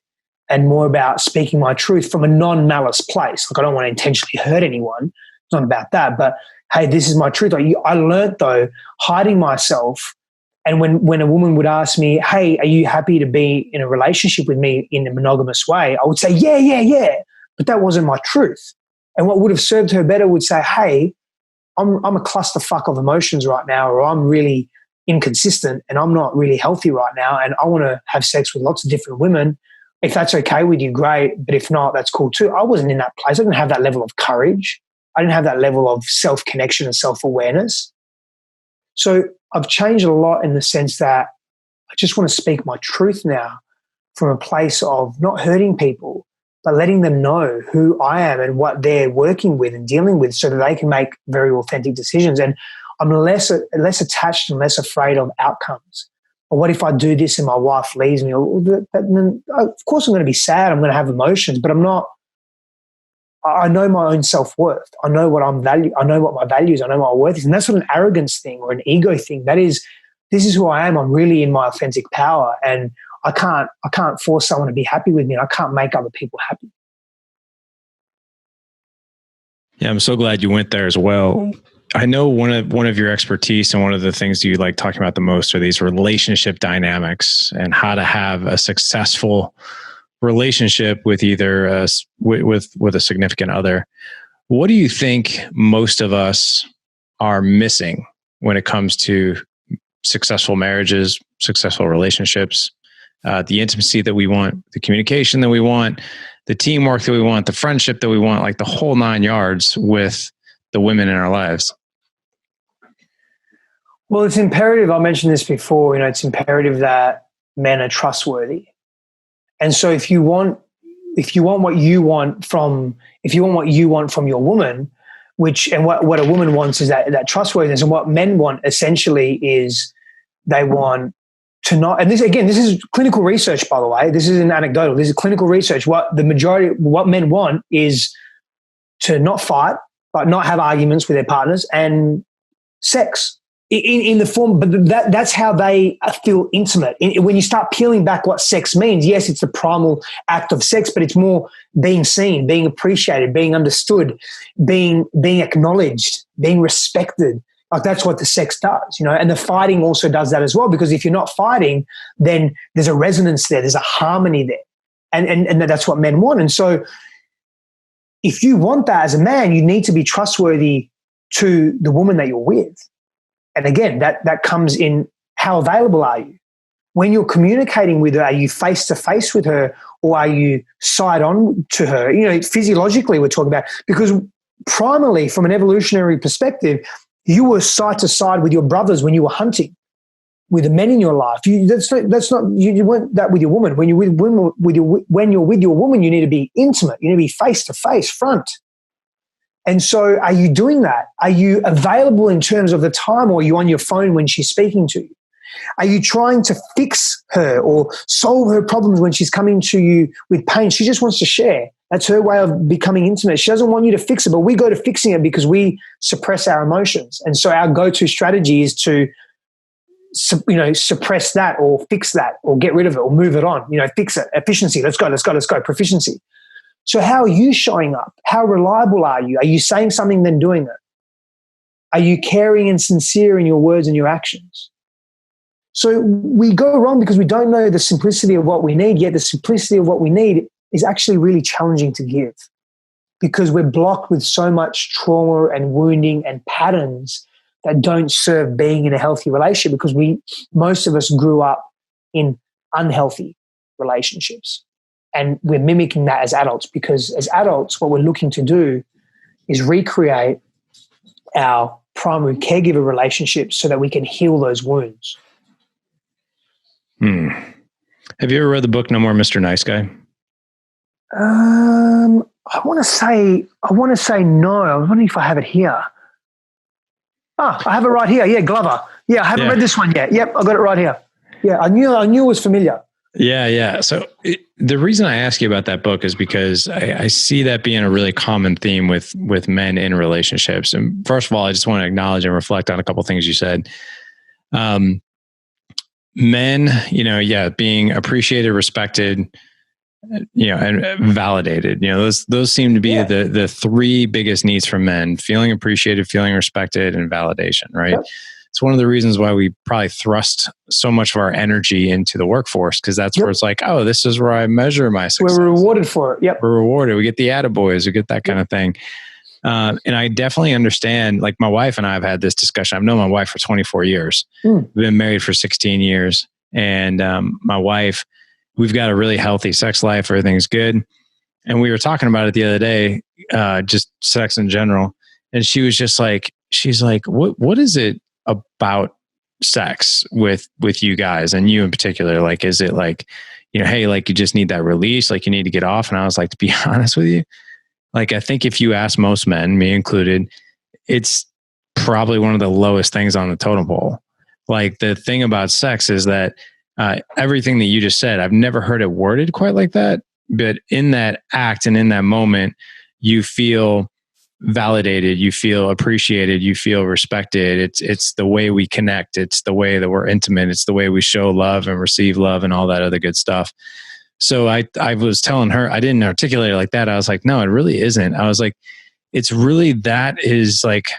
and more about speaking my truth from a non-malice place. Like I don't want to intentionally hurt anyone. It's not about that. But hey, this is my truth. I learned though, hiding myself. And when a woman would ask me, hey, are you happy to be in a relationship with me in a monogamous way? I would say, yeah. But that wasn't my truth. And what would have served her better would say, hey, I'm a clusterfuck of emotions right now, or I'm really inconsistent and I'm not really healthy right now, and I want to have sex with lots of different women. If that's okay with you, great. But if not, that's cool too. I wasn't in that place. I didn't have that level of courage. I didn't have that level of self-connection and self-awareness. So I've changed a lot in the sense that I just want to speak my truth now from a place of not hurting people, but letting them know who I am and what they're working with and dealing with so that they can make very authentic decisions. And I'm less attached and less afraid of outcomes. Or what if I do this and my wife leaves me? Then, of course, I'm going to be sad. I'm going to have emotions, but I'm not. I know my own self-worth. I know what I'm value. I know what my values. I know what my worth is, and that's not an arrogance thing or an ego thing. That is, this is who I am. I'm really in my authentic power, and I can't force someone to be happy with me. And I can't make other people happy. Yeah, I'm so glad you went there as well. I know one of your expertise and one of the things you like talking about the most are these relationship dynamics and how to have a successful relationship with either with a significant other. What do you think most of us are missing when it comes to successful marriages, successful relationships, the intimacy that we want, the communication that we want, the teamwork that we want, the friendship that we want, like the whole 9 yards with the women in our lives? Well, it's imperative. I mentioned this before. It's imperative that men are trustworthy. And so, if you want what you want from your woman, and what a woman wants is that trustworthiness, and what men want essentially is they want to not. And this is clinical research, by the way. This isn't anecdotal. This is clinical research. What men want is to not fight, but not have arguments with their partners, and sex. In the form, but that's how they feel intimate. When you start peeling back what sex means, yes, it's the primal act of sex, but it's more being seen, being appreciated, being understood, being acknowledged, being respected. Like that's what the sex does, and the fighting also does that as well, because if you're not fighting, then there's a resonance there, there's a harmony there. And that's what men want. And so if you want that as a man, you need to be trustworthy to the woman that you're with. And again, that comes in how available are you? When you're communicating with her, are you face-to-face with her, or are you side-on to her? Physiologically we're talking about, because primarily from an evolutionary perspective, you were side-to-side with your brothers when you were hunting, with the men in your life. You weren't that with your woman. When you're with your woman, you need to be intimate. You need to be face-to-face, front. And so are you doing that? Are you available in terms of the time, or are you on your phone when she's speaking to you? Are you trying to fix her or solve her problems when she's coming to you with pain? She just wants to share. That's her way of becoming intimate. She doesn't want you to fix it, but we go to fixing it because we suppress our emotions. And so our go-to strategy is to suppress that or fix that or get rid of it or move it on. Fix it. Efficiency. Let's go. Proficiency. So how are you showing up? How reliable are you? Are you saying something then doing it? Are you caring and sincere in your words and your actions? So we go wrong because we don't know the simplicity of what we need, yet the simplicity of what we need is actually really challenging to give, because we're blocked with so much trauma and wounding and patterns that don't serve being in a healthy relationship, because most of us grew up in unhealthy relationships. And we're mimicking that as adults, because as adults, what we're looking to do is recreate our primary caregiver relationships so that we can heal those wounds. Have you ever read the book No More Mr. Nice Guy? I want to say no. I was wondering if I have it here. I have it right here. Yeah, Glover. Yeah, I haven't read this one yet. Yep, I got it right here. Yeah, I knew it was familiar. Yeah. So the reason I ask you about that book is because I see that being a really common theme with men in relationships. And first of all, I just want to acknowledge and reflect on a couple of things you said. Men, being appreciated, respected, and validated. Those seem to be the three biggest needs for men: feeling appreciated, feeling respected, and validation. Right. Yep. It's one of the reasons why we probably thrust so much of our energy into the workforce, because that's where it's like, oh, this is where I measure my success. We're rewarded for it. Yep. We're rewarded. We get the attaboys. We get that kind of thing. And I definitely understand, like my wife and I have had this discussion. I've known my wife for 24 years. We've been married for 16 years. And my wife, we've got a really healthy sex life. Everything's good. And we were talking about it the other day, just sex in general. And she was just like, she's like, what is it about sex with you guys and you in particular? Like, is it like, hey, like you just need that release, like you need to get off? And I was like, to be honest with you, like, I think if you ask most men, me included, it's probably one of the lowest things on the totem pole. Like, the thing about sex is that everything that you just said, I've never heard it worded quite like that, but in that act and in that moment, you feel validated, you feel appreciated, you feel respected. It's the way we connect. It's the way that we're intimate. It's the way we show love and receive love and all that other good stuff. So I was telling her, I didn't articulate it like that. I was like, no, it really isn't. I was like, it's really, that is like,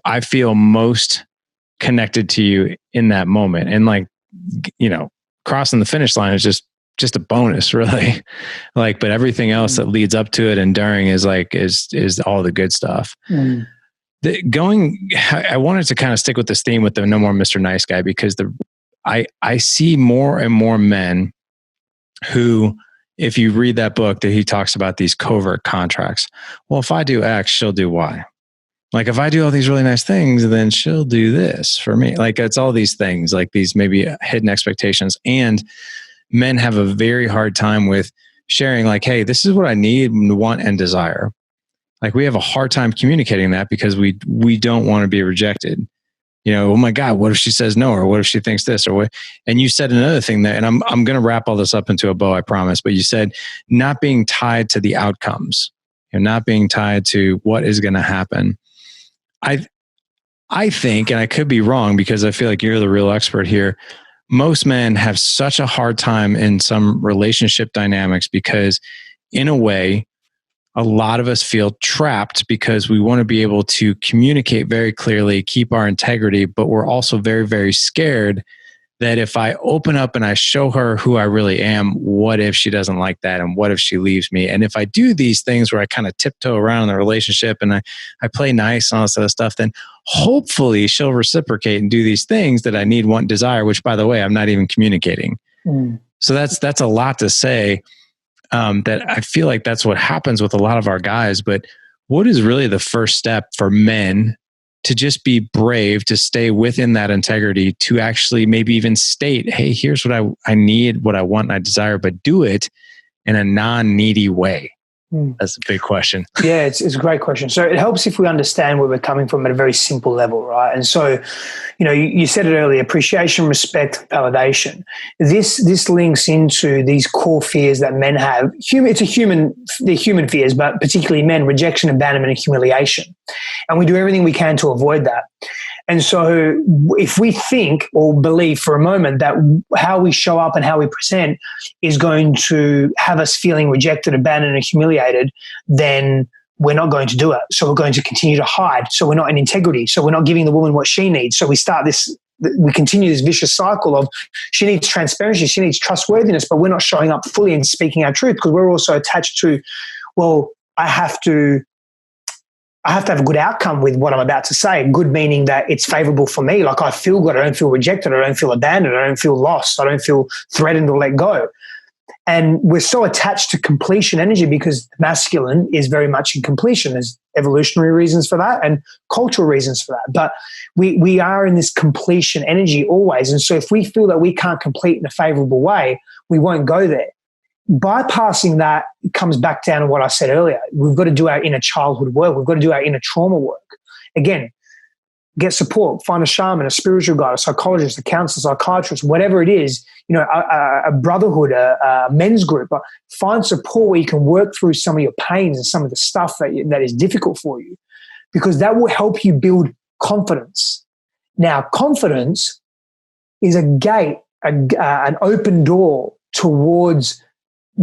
I feel most connected to you in that moment. And like, crossing the finish line is just a bonus, really. Like, but everything else that leads up to it and during is like, is all the good stuff. I wanted to kind of stick with this theme with the No More Mr. Nice Guy, because I see more and more men who, if you read that book that he talks about these covert contracts, well, if I do X, she'll do Y. Like, if I do all these really nice things, then she'll do this for me. Like, it's all these things, like these maybe hidden expectations. And men have a very hard time with sharing, like, hey, this is what I need, want, and desire. Like, we have a hard time communicating that because we don't want to be rejected. Oh my God, what if she says no? Or what if she thinks this? Or what? And you said another thing there, and I'm going to wrap all this up into a bow, I promise. But you said not being tied to the outcomes, not being tied to what is going to happen. I think, and I could be wrong because I feel like you're the real expert here, most men have such a hard time in some relationship dynamics because, in a way, a lot of us feel trapped because we want to be able to communicate very clearly, keep our integrity, but we're also very, very scared that if I open up and I show her who I really am, what if she doesn't like that? And what if she leaves me? And if I do these things where I kind of tiptoe around in the relationship and I play nice and all this other stuff, then hopefully she'll reciprocate and do these things that I need, want, desire, which, by the way, I'm not even communicating. So that's a lot to say. That I feel like that's what happens with a lot of our guys. But what is really the first step for men to just be brave, to stay within that integrity, to actually maybe even state, hey, here's what I need, what I want, and I desire, but do it in a non-needy way? That's a big question. Yeah, it's a great question. So it helps if we understand where we're coming from at a very simple level, right? And so, you said it earlier: appreciation, respect, validation. This links into these core fears that men have. They're human fears, but particularly men: rejection, abandonment, and humiliation. And we do everything we can to avoid that. And so if we think or believe for a moment that how we show up and how we present is going to have us feeling rejected, abandoned, and humiliated, then we're not going to do it. So we're going to continue to hide. So we're not in integrity. So we're not giving the woman what she needs. So we continue this vicious cycle of she needs transparency, she needs trustworthiness, but we're not showing up fully and speaking our truth because we're also attached to, well, I have to have a good outcome with what I'm about to say. Good meaning that it's favorable for me. Like, I feel good. I don't feel rejected. I don't feel abandoned. I don't feel lost. I don't feel threatened or let go. And we're so attached to completion energy because masculine is very much in completion. There's evolutionary reasons for that and cultural reasons for that. But we are in this completion energy always. And so if we feel that we can't complete in a favorable way, we won't go there. Bypassing that comes back down to what I said earlier. We've got to do our inner childhood work. We've got to do our inner trauma work. Again, get support, find a shaman, a spiritual guide, a psychologist, a counselor, psychiatrist, whatever it is, a brotherhood, a men's group. Find support where you can work through some of your pains and some of the stuff that is difficult for you, because that will help you build confidence. Now, confidence is a gate, an open door towards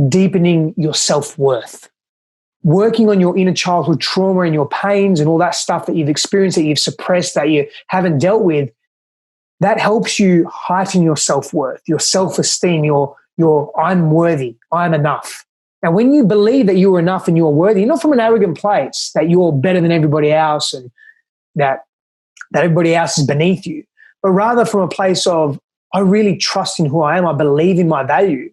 deepening your self-worth. Working on your inner childhood trauma and your pains and all that stuff that you've experienced, that you've suppressed, that you haven't dealt with, that helps you heighten your self-worth, your self-esteem, your I'm worthy, I'm enough. And when you believe that you're enough and you're worthy, not from an arrogant place, that you're better than everybody else and that everybody else is beneath you, but rather from a place of, I really trust in who I am, I believe in my value,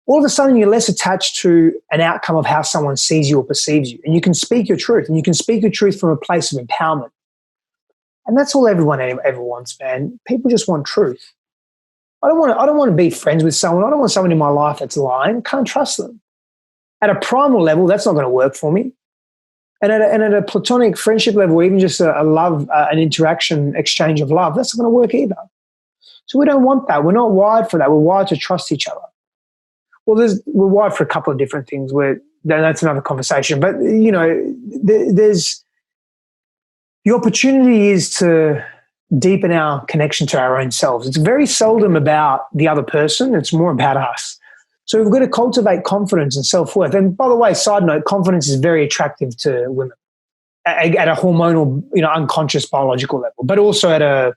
all of a sudden you're less attached to an outcome of how someone sees you or perceives you. And you can speak your truth, and you can speak your truth from a place of empowerment. And that's all everyone ever wants, man. People just want truth. I don't want to be friends with someone. I don't want someone in my life that's lying. Can't trust them. At a primal level, that's not going to work for me. And at a platonic friendship level, even just a love, an interaction, exchange of love, that's not going to work either. So we don't want that. We're not wired for that. We're wired to trust each other. Well, we're wired for a couple of different things. That's another conversation. But, there's the opportunity is to deepen our connection to our own selves. It's very seldom about the other person. It's more about us. So we've got to cultivate confidence and self-worth. And by the way, side note, confidence is very attractive to women at a hormonal, unconscious biological level, but also at a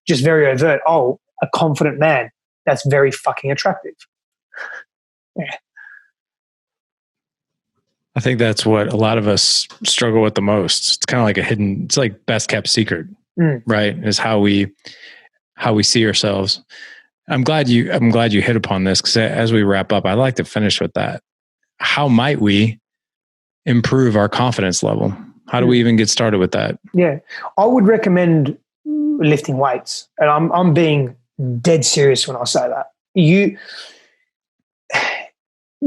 just very overt, a confident man. That's very fucking attractive. Yeah. I think that's what a lot of us struggle with the most. It's kind of like it's like best kept secret, right? Is how we see ourselves. I'm glad you hit upon this, because as we wrap up, I'd like to finish with that. How might we improve our confidence level? How do we even get started with that? Yeah, I would recommend lifting weights, and I'm being dead serious when I say that.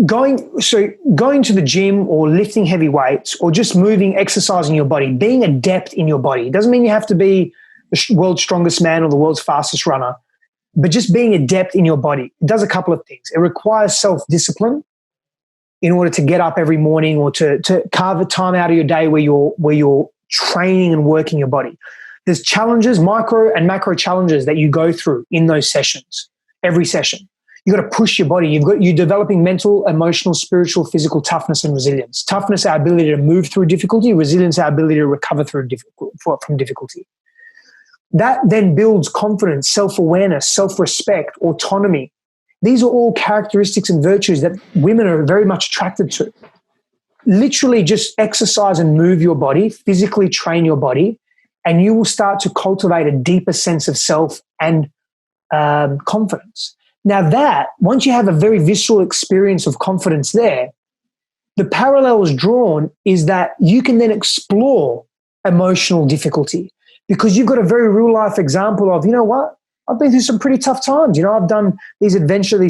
Going to the gym or lifting heavy weights or just exercising your body, being adept in your body. It doesn't mean you have to be the world's strongest man or the world's fastest runner, but just being adept in your body. It does a couple of things. It requires self-discipline in order to get up every morning or to carve a time out of your day where you're training and working your body. There's challenges, micro and macro challenges that you go through in those sessions, every session. You've got to push your body. You're developing mental, emotional, spiritual, physical toughness and resilience. Toughness, our ability to move through difficulty. Resilience, our ability to recover from difficulty. That then builds confidence, self-awareness, self-respect, autonomy. These are all characteristics and virtues that women are very much attracted to. Literally just exercise and move your body, physically train your body, and you will start to cultivate a deeper sense of self and confidence. Now once you have a very visceral experience of confidence there, the parallels drawn is that you can then explore emotional difficulty, because you've got a very real life example of, you know what, I've been through some pretty tough times. I've done these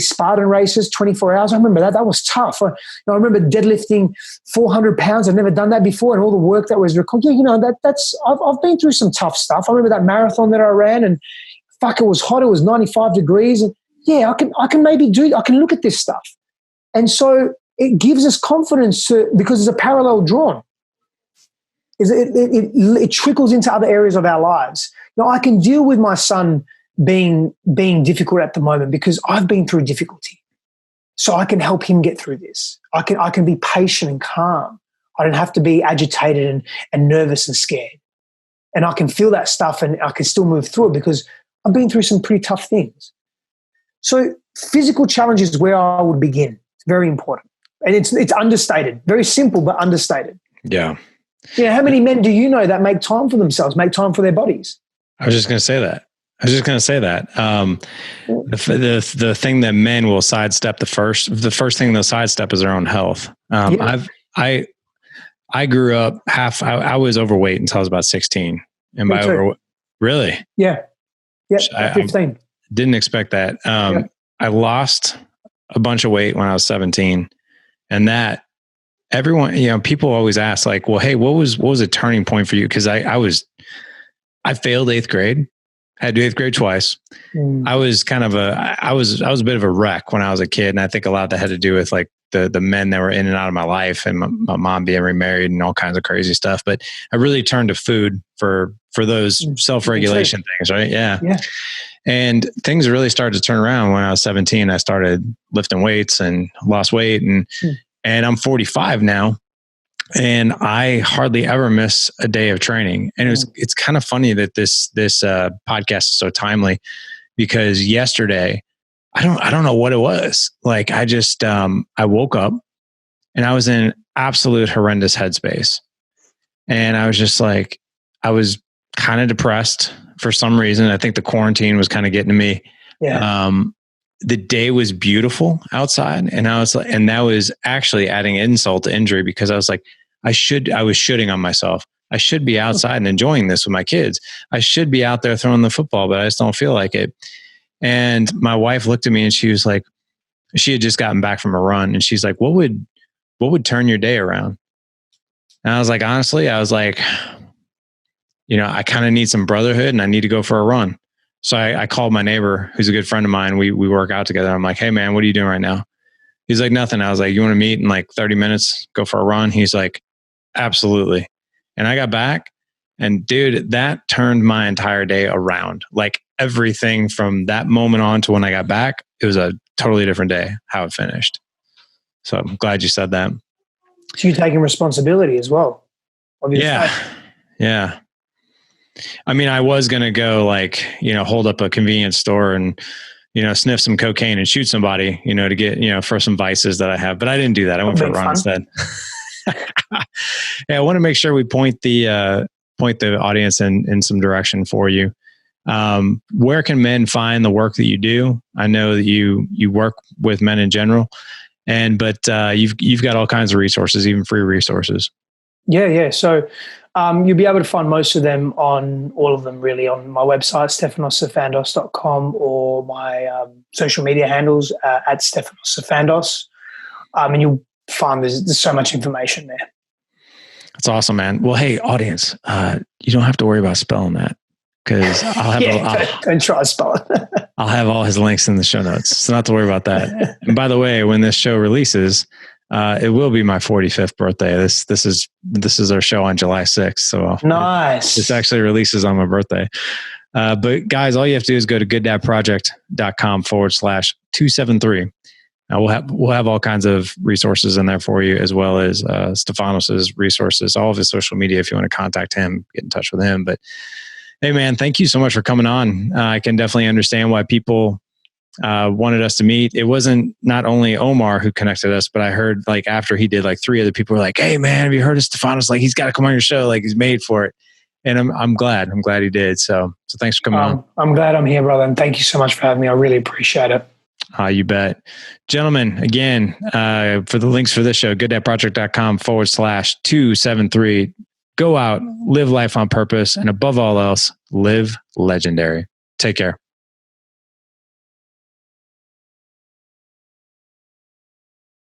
Spartan races, 24 hours. I remember that was tough. I remember deadlifting 400 pounds. I've never done that before, and all the work that was required. I've been through some tough stuff. I remember that marathon that I ran, and fuck, it was hot. It was 95 degrees. And yeah, I can look at this stuff. And so it gives us confidence because there's a parallel drawn. It trickles into other areas of our lives. I can deal with my son being difficult at the moment because I've been through difficulty. So I can help him get through this. I can be patient and calm. I don't have to be agitated and nervous and scared. And I can feel that stuff, and I can still move through it because I've been through some pretty tough things. So physical challenge is where I would begin. It's very important. And it's understated. Very simple, but understated. Yeah. How many men do you know that make time for themselves, make time for their bodies? I was just going to say that. The thing that men will sidestep the first thing they'll sidestep is their own health. I grew up I was overweight until I was about 16. And by overweight, really? Yeah. 15. Didn't expect that. I lost a bunch of weight when I was 17, and that everyone, people always ask like, well, hey, what was a turning point for you? Cause I failed 8th grade. I had to do 8th grade twice. I was I was a bit of a wreck when I was a kid. And I think a lot of that had to do with like the men that were in and out of my life, and my mom being remarried and all kinds of crazy stuff. But I really turned to food for those self-regulation things. Right. Yeah. And things really started to turn around when I was 17. I started lifting weights and lost weight, and I'm 45 now, and I hardly ever miss a day of training. And it's kind of funny that this podcast is so timely, because yesterday, I don't know what it was. Like I just, I woke up and I was in absolute horrendous headspace. And I was just like, I was kind of depressed for some reason. I think the quarantine was kind of getting to me. Yeah. the day was beautiful outside. And I was like, and that was actually adding insult to injury because I was like, I was shooting on myself. I should be outside and enjoying this with my kids. I should be out there throwing the football, but I just don't feel like it. And my wife looked at me and she was like, she had just gotten back from a run and she's like, what would turn your day around? And I was like, honestly, I was like, I kind of need some brotherhood and I need to go for a run. So I called my neighbor, who's a good friend of mine. We work out together. I'm like, hey man, what are you doing right now? He's like, nothing. I was like, you want to meet in like 30 minutes, go for a run? He's like, absolutely. And I got back and dude, that turned my entire day around. Like everything from that moment on to when I got back, it was a totally different day, how it finished. So I'm glad you said that. So you're taking responsibility as well. Yeah. Yeah. I mean, I was going to go like, hold up a convenience store and, sniff some cocaine and shoot somebody, to get, for some vices that I have, but I didn't do that. I went for a run instead. Yeah. I want to make sure we point the audience in some direction for you. Where can men find the work that you do? I know that you work with men in general, but you've got all kinds of resources, even free resources. Yeah. So you'll be able to find most of them all of them really on my website, stephanossafandos.com, or my social media handles at stephanossafandos. And you'll find there's so much information there. That's awesome, man. Well, hey, audience, you don't have to worry about spelling that because I'll have don't try to spell it. I'll have all his links in the show notes, so not to worry about that. And by the way, when this show releases, it will be my 45th birthday. This is our show on July 6th. So nice. This actually releases on my birthday. But guys, all you have to do is go to gooddadproject.com/273. We'll have all kinds of resources in there for you, as well as Stefanos's resources, all of his social media. If you want to contact him, get in touch with him. But hey, man, thank you so much for coming on. I can definitely understand why people wanted us to meet. It wasn't not only Omar who connected us, but I heard like after he did, like 3 other people were like, hey man, have you heard of Stefanos? Like he's got to come on your show. Like he's made for it. And I'm glad he did. So thanks for coming on. I'm glad I'm here, brother. And thank you so much for having me. I really appreciate it. You bet. Gentlemen, again, for the links for this show, gooddadproject.com/273. Go out, live life on purpose, and above all else, live legendary. Take care.